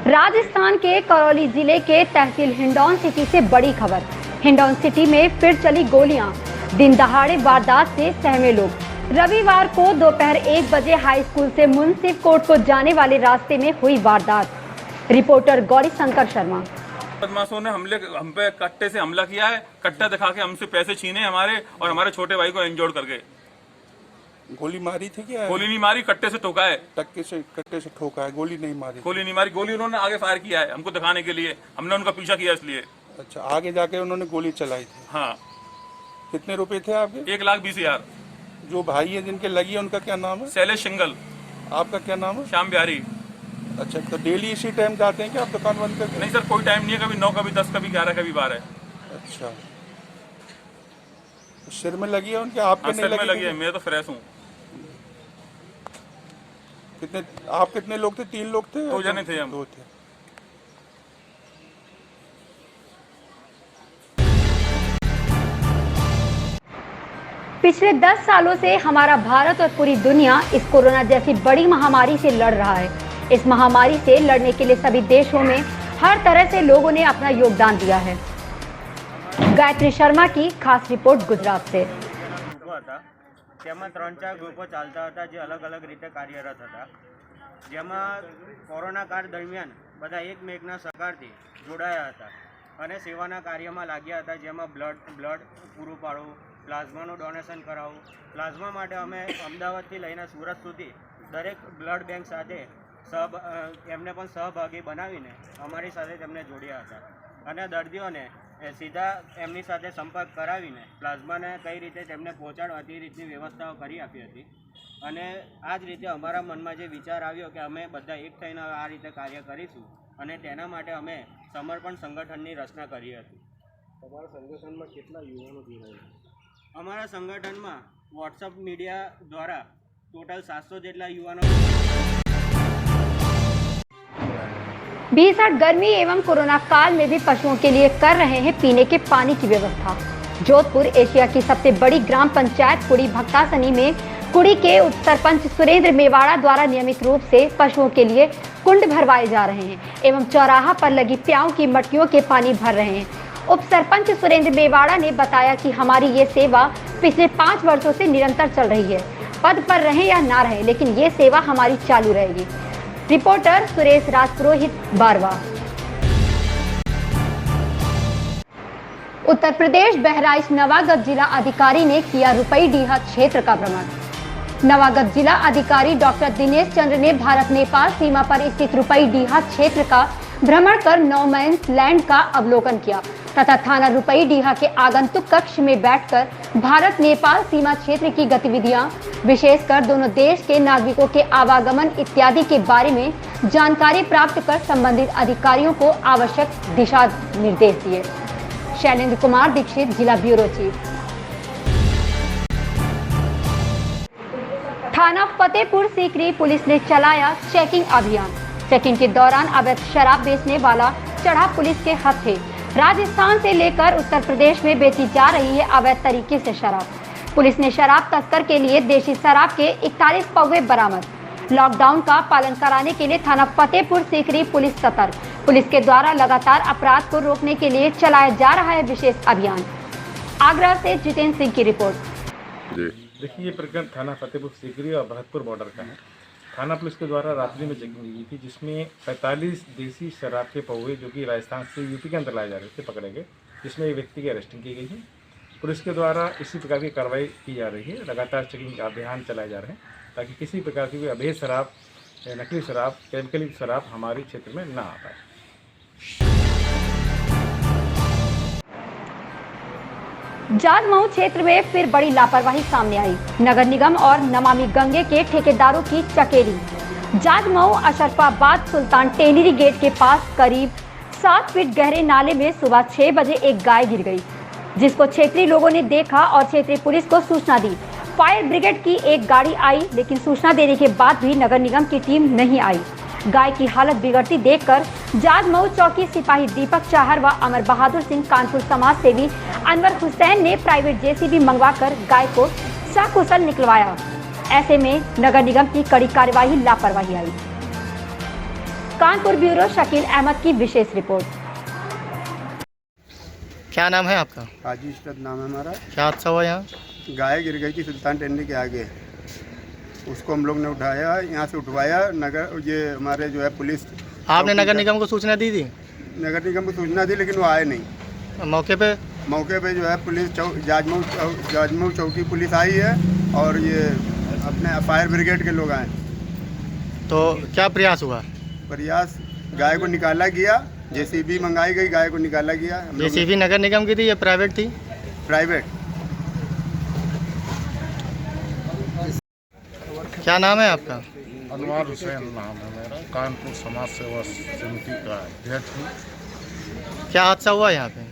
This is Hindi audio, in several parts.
राजस्थान के करौली जिले के तहसील हिंडौन सिटी से बड़ी खबर। हिंडौन सिटी में फिर चली गोलियां। दिन दहाड़े वारदात से सहमे लोग। रविवार को दोपहर 1 बजे हाई स्कूल से मुंसिफ कोर्ट को जाने वाले रास्ते में हुई वारदात। रिपोर्टर गौरी शंकर शर्मा। बदमाशों ने हम पे कट्टे से हमला किया है। कट्टा दिखा के हमसे पैसे छीने हमारे और हमारे छोटे भाई को इंजोर्ड करके। गोली मारी थी क्या? गोली नहीं मारी, कट्टे से ठोका है। कट्टे से ठोका है, गोली नहीं मारी। गोली नहीं मारी, गोली उन्होंने आगे फायर किया है हमको दिखाने के लिए। हमने उनका पीछा किया इसलिए। अच्छा, आगे जाके उन्होंने गोली चलाई थी। हाँ। कितने रुपए थे आपके? 1,20,000। जो भाई है जिनके लगी है उनका क्या नाम है? शैलेश सिंगल। आपका क्या नाम है? श्याम बिहारी। अच्छा, तो डेली इसी टाइम जाते हैं क्या आप दुकान बंद करके? नहीं सर, कोई टाइम नहीं है। कभी 9, कभी 10, कभी 11, कभी 12। अच्छा, तो सिर में लगी है उनके? आपके नहीं सिर में लगी है, मैं तो फ्रेश हूँ। कितने आप कितने लोग थे? 3 लोग थे? 2 जने थे हम। 2 थे। पिछले 10 सालों से हमारा भारत और पूरी दुनिया इस कोरोना जैसी बड़ी महामारी से लड़ रहा है। इस महामारी से लड़ने के लिए सभी देशों में हर तरह से लोगों ने अपना योगदान दिया है। गायत्री शर्मा की खास रिपोर्ट गुजरात से। જેમાં 3-4 ગ્રુપો ચાલતા હતા જે અલગ અલગ રીતે કાર્યરત હતા, જેમાં કોરોના કાળ દરમિયાન બધા એકમેકના સહકારથી જોડાયા હતા અને સેવાના કાર્યમાં लाग्યા હતા, જેમાં બ્લડ પૂરું પાડવું, પ્લાઝમાનું ડોનેશન કરાવવું। પ્લાઝમા માટે અમે અમદાવાદથી લઈને સુરત સુધી દરેક બ્લડ બેંક સાથે એમને પણ સહભાગી બનાવીને અમારી સાથે તેમને જોડ્યા હતા અને દર્દીઓને सीधा एमनी साथे संपर्क करावीने प्लाज्माने कई रीते तेमने पहोंचाडवा ते रीतनी व्यवस्थाओ करी आपी हती अने आ ज रीते अमारा मनमा जे विचार आव्यो के अमे बधा एक थईने आ रीते कार्य करीशुं अने तेना माटे अमे समर्पण संगठननी रचना करी हती। तमारा संगठनमा केटला युवानो जोडाया? अमारा संगठनमा व्हाट्सएप मीडिया द्वारा टोटल 700 जेटला युवानो। भीषण गर्मी एवं कोरोना काल में भी पशुओं के लिए कर रहे हैं पीने के पानी की व्यवस्था। जोधपुर एशिया की सबसे बड़ी ग्राम पंचायत कुड़ी भक्तासनी में कुड़ी के उप सरपंच सुरेंद्र मेवाड़ा द्वारा नियमित रूप से पशुओं के लिए कुंड भरवाए जा रहे हैं एवं चौराहा पर लगी प्याऊ की मटकियों के पानी भर रहे हैं। उप सरपंच सुरेंद्र मेवाड़ा ने बताया कि हमारी ये सेवा पिछले 5 वर्षों से निरंतर चल रही है। पद पर रहे या ना रहे, लेकिन ये सेवा हमारी चालू रहेगी। रिपोर्टर सुरेश राजपुरोहित, बारवा। उत्तर प्रदेश बहराइच नवागत जिला अधिकारी ने किया रुपईडीहा क्षेत्र का भ्रमण। नवागत जिला अधिकारी डॉक्टर दिनेश चंद्र ने भारत नेपाल सीमा पर स्थित रुपईडीहा क्षेत्र का भ्रमण कर नो मैंस लैंड का अवलोकन किया तथा थाना रुपईडीहा के आगंतुक कक्ष में बैठकर भारत नेपाल सीमा क्षेत्र की गतिविधियां, विशेषकर दोनों देश के नागरिकों के आवागमन इत्यादि के बारे में जानकारी प्राप्त कर संबंधित अधिकारियों को आवश्यक दिशा निर्देश दिए। शैलेंद्र कुमार दीक्षित, जिला ब्यूरो चीफ। थाना फतेहपुर सीकरी पुलिस ने चलाया चेकिंग अभियान। चेकिंग के दौरान अवैध शराब बेचने वाला चढ़ा पुलिस के हत्थे। राजस्थान से लेकर उत्तर प्रदेश में बेची जा रही है अवैध तरीके से शराब। पुलिस ने शराब तस्कर के लिए देशी शराब के 41 पौवे बरामद। लॉकडाउन का पालन कराने के लिए थाना फतेहपुर सीकरी पुलिस सतर्क। पुलिस के द्वारा लगातार अपराध को रोकने के लिए चलाया जा रहा है विशेष अभियान। आगरा से जितेंद्र सिंह की रिपोर्ट। देखिए, ये प्रकरण थाना फतेहपुर सीकरी और भरतपुर बॉर्डर का है। थाना पुलिस के द्वारा रात्रि में चेकिंग की गई थी, जिसमें 45 देसी शराब के पौवे जो कि राजस्थान से यूपी के अंदर लाए जा रहे थे पकड़े गए, जिसमें एक व्यक्ति की अरेस्टिंग की गई है। पुलिस के द्वारा इसी प्रकार की कार्रवाई की जा रही है। लगातार चेकिंग अभियान चलाए जा रहे हैं ताकि किसी प्रकार की अवैध शराब, नकली शराब, केमिकल शराब हमारे क्षेत्र में ना आ पाए। जादमऊ क्षेत्र में फिर बड़ी लापरवाही सामने आई। नगर निगम और नमामि गंगे के ठेकेदारों की चकेरी। जादमऊ अशरफाबाद सुल्तान टेनरी गेट के पास करीब 7 फीट गहरे नाले में सुबह 6 बजे एक गाय गिर गई, जिसको क्षेत्रीय लोगों ने देखा और क्षेत्रीय पुलिस को सूचना दी। फायर ब्रिगेड की एक गाड़ी आई, लेकिन सूचना देने के बाद भी नगर निगम की टीम नहीं आई। गाय की हालत बिगड़ती देखकर जादमऊ चौकी सिपाही दीपक चाहर व अमर बहादुर सिंह, कानपुर समाज सेवी अनवर हुसैन ने प्राइवेट जेसीबी मंगवाकर गाय को सकुशल निकलवाया। ऐसे में नगर निगम की कड़ी कार्यवाही लापरवाही आई। कानपुर ब्यूरो शकील अहमद की विशेष रिपोर्ट। क्या नाम है आपका? हाजी इशरत नाम है हमारा। क्या हादसा हुआ यहाँ? गाय गिर गई थी सुल्तान टेंडी के आगे, उसको हम लोग ने उठाया, यहाँ से उठवाया। नगर ये हमारे जो है पुलिस, आपने नगर निगम को सूचना दी थी? नगर निगम को सूचना दी लेकिन वो आए नहीं। मौके पे जो है पुलिस जाजमऊ चौकी पुलिस आई है और ये अपने फायर ब्रिगेड के लोग आए। तो क्या प्रयास हुआ? प्रयास, गाय को निकाला गया, जेसीबी मंगाई गई, गाय को निकाला गया। जेसीबी नगर निगम की थी या प्राइवेट थी? प्राइवेट। क्या नाम है आपका? अनवार हुसैन नाम है मेरा, कानपुर समाज सेवा समिति का अध्यक्ष हूँ। क्या हादसा हुआ यहाँ पे?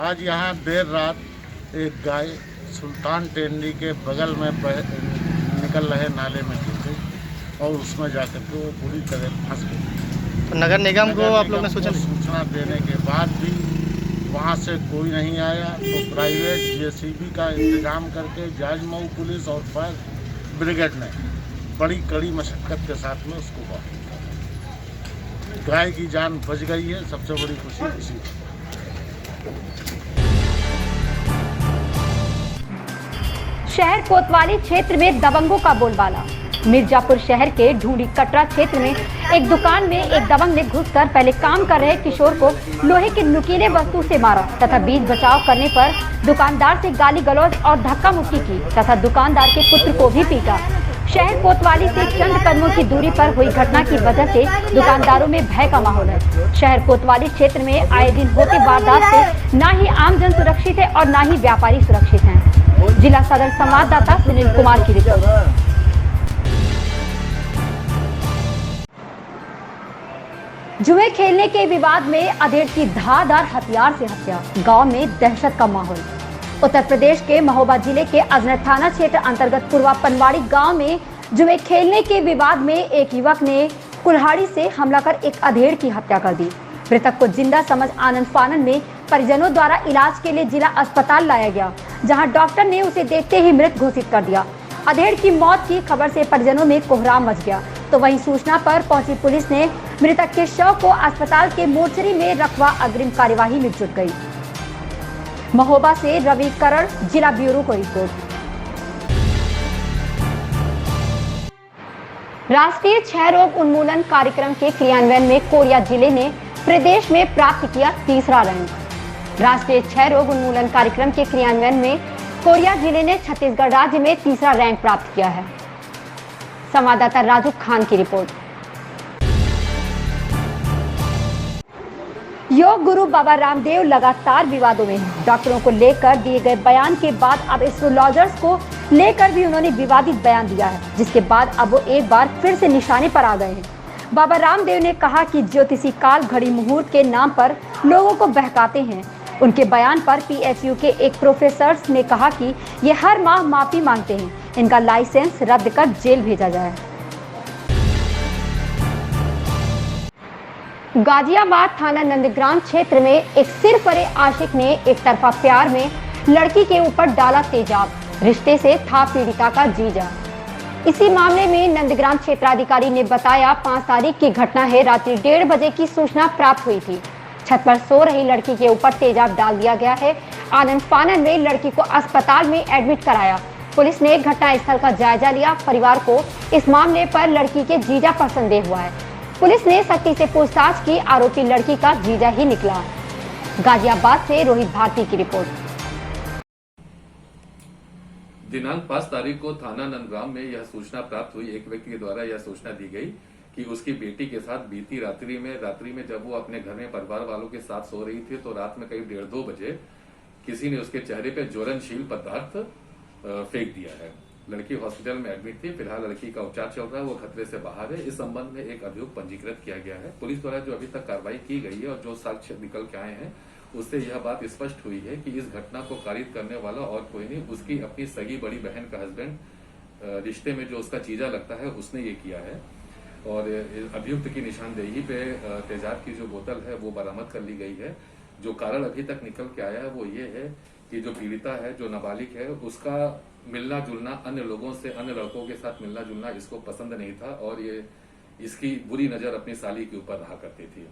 आज यहाँ देर रात एक गाय सुल्तान टेंडी के बगल में निकल रहे नाले में गिर गई और उसमें जाकर के वो पूरी तरह फंस गई। तो नगर निगम को आप लोग ने सूचना देने के बाद भी वहाँ से कोई नहीं आया, तो प्राइवेट जेसीबी का इंतजाम करके जाजमऊ पुलिस और फायर ब्रिगेड ने बड़ी कड़ी मशक्कत के साथ में उसको बाहर, गाय की जान बच गई है। सबसे बड़ी खुशी इसी। शहर कोतवाली क्षेत्र में दबंगों का बोलबाला। मिर्जापुर शहर के ढूंढी कटरा क्षेत्र में एक दुकान में एक दबंग ने घुसकर पहले काम कर रहे किशोर को लोहे की नुकीले वस्तु से मारा तथा बीच बचाव करने पर दुकानदार से गाली गलौज और धक्का मुक्की की तथा दुकानदार के पुत्र को भी पीटा। शहर कोतवाली से चंद कदमों की दूरी पर हुई घटना की वजह से दुकानदारों में भय का माहौल है। शहर कोतवाली क्षेत्र में आए दिन होती वारदात से न ही आमजन सुरक्षित है और न ही व्यापारी सुरक्षित हैं। जिला सदर संवाददाता सुनील कुमार की रिपोर्ट। जुए खेलने के विवाद में अधेड़ की धारदार हथियार से हत्या, गांव में दहशत का माहौल। उत्तर प्रदेश के महोबा जिले के अजनर थाना क्षेत्र अंतर्गत पूर्वा पनवाड़ी गांव में जुए खेलने के विवाद में एक युवक ने कुल्हाड़ी से हमला कर एक अधेड़ की हत्या कर दी। मृतक को जिंदा समझ आनंद फानन में परिजनों द्वारा इलाज के लिए जिला अस्पताल लाया गया, जहां डॉक्टर ने उसे देखते ही मृत घोषित कर दिया। अधेड़ की मौत की खबर से परिजनों में कोहराम मच गया, तो वहीं सूचना पर पहुंची पुलिस ने मृतक के शव को अस्पताल के मोर्चरी में रखवा अग्रिम कार्यवाही में जुट गई। महोबा से रवि करण, जिला ब्यूरो को रिपोर्ट। राष्ट्रीय क्षय रोग उन्मूलन कार्यक्रम के क्रियान्वयन में कोरिया जिले ने प्रदेश में प्राप्त किया तीसरा रैंक। राष्ट्रीय क्षय रोग उन्मूलन कार्यक्रम के क्रियान्वयन में कोरिया जिले ने छत्तीसगढ़ राज्य में तीसरा रैंक प्राप्त किया है। संवाददाता राजू खान की रिपोर्ट। योग गुरु बाबा रामदेव लगातार विवादों में हैं। डॉक्टरों को लेकर दिए गए बयान के बाद अब एस्ट्रोलॉजर्स को लेकर भी उन्होंने विवादित बयान दिया है, जिसके बाद अब वो एक बार फिर से निशाने पर आ गए हैं। बाबा रामदेव ने कहा कि ज्योतिषी काल घड़ी मुहूर्त के नाम पर लोगों को बहकाते हैं। उनके बयान पर पीएचयू के एक प्रोफेसर ने कहा कि ये हर माह माफी मांगते हैं, इनका लाइसेंस रद्द कर जेल भेजा जाए। गाजियाबाद थाना नंदग्राम क्षेत्र में एक सिरफरे आशिक ने एक तरफा प्यार में लड़की के ऊपर डाला तेजाब, रिश्ते से था पीड़िता का जीजा। इसी मामले में नंदग्राम क्षेत्राधिकारी ने बताया 5 तारीख की घटना है। रात्रि 1:30 बजे की सूचना प्राप्त हुई थी। छत पर सो रही लड़की के ऊपर तेजाब डाल दिया गया है। आनंद फानन में लड़की को अस्पताल में एडमिट कराया। पुलिस ने घटनास्थल का जायजा लिया। परिवार को इस मामले पर लड़की के जीजा पर संदेह हुआ है। पुलिस ने सख्ती से पूछताछ की। आरोपी लड़की का जीजा ही निकला। गाजियाबाद से रोहित भारती की रिपोर्ट। दिनांक 5 तारीख को थाना नंदग्राम में यह सूचना प्राप्त हुई। एक व्यक्ति के द्वारा यह सूचना दी गई कि उसकी बेटी के साथ बीती रात्रि में जब वो अपने घर में परिवार वालों के साथ सो रही थी तो रात में करीब 1:30-2 बजे किसी ने उसके चेहरे पे ज्वलनशील पदार्थ फेंक दिया है। लड़की हॉस्पिटल में एडमिट थी। फिलहाल लड़की का उपचार चल रहा है, वो खतरे से बाहर है। इस संबंध में एक अभियोग पंजीकृत किया गया है। पुलिस द्वारा जो अभी तक कार्रवाई की गई है और जो साक्ष्य निकल के आए हैं उससे यह बात स्पष्ट हुई है कि इस घटना को कारित करने वाला और कोई नहीं, उसकी अपनी सगी बड़ी बहन का हस्बैंड रिश्ते में जो उसका चीजा लगता है उसने ये किया है। और अभियुक्त की निशानदेही पे तेजाब की जो बोतल है वो बरामद कर ली गई है। जो कारण अभी तक निकल के आया है वो ये है कि जो पीड़िता है, जो नाबालिग है, उसका मिलना जुलना अन्य लोगों से, अन्य लड़कों के साथ मिलना जुलना इसको पसंद नहीं था और ये इसकी बुरी नजर अपनी साली के ऊपर रहा करती थी।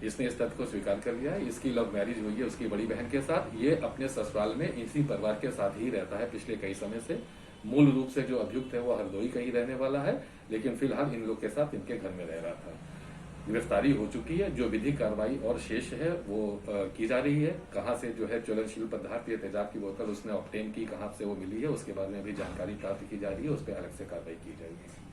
इसने इस तथ्य को स्वीकार कर लिया है। इसकी लव मैरिज हुई है उसकी बड़ी बहन के साथ। ये अपने ससुराल में इसी परिवार के साथ ही रहता है पिछले कई समय से। मूल रूप से जो अभियुक्त है वो हरदोई का ही रहने वाला है, लेकिन फिलहाल इन लोग के साथ इनके घर में रह रहा था। गिरफ्तारी हो चुकी है। जो विधिक कार्रवाई और शेष है वो की जा रही है। कहां से जो है ज्वलनशील पदार्थ या तेजाब की बोतल उसने ऑब्टेन की, कहां से वो मिली है उसके बारे में भी जानकारी प्राप्त की जा रही है। उस पर अलग से कार्रवाई की जाएगी।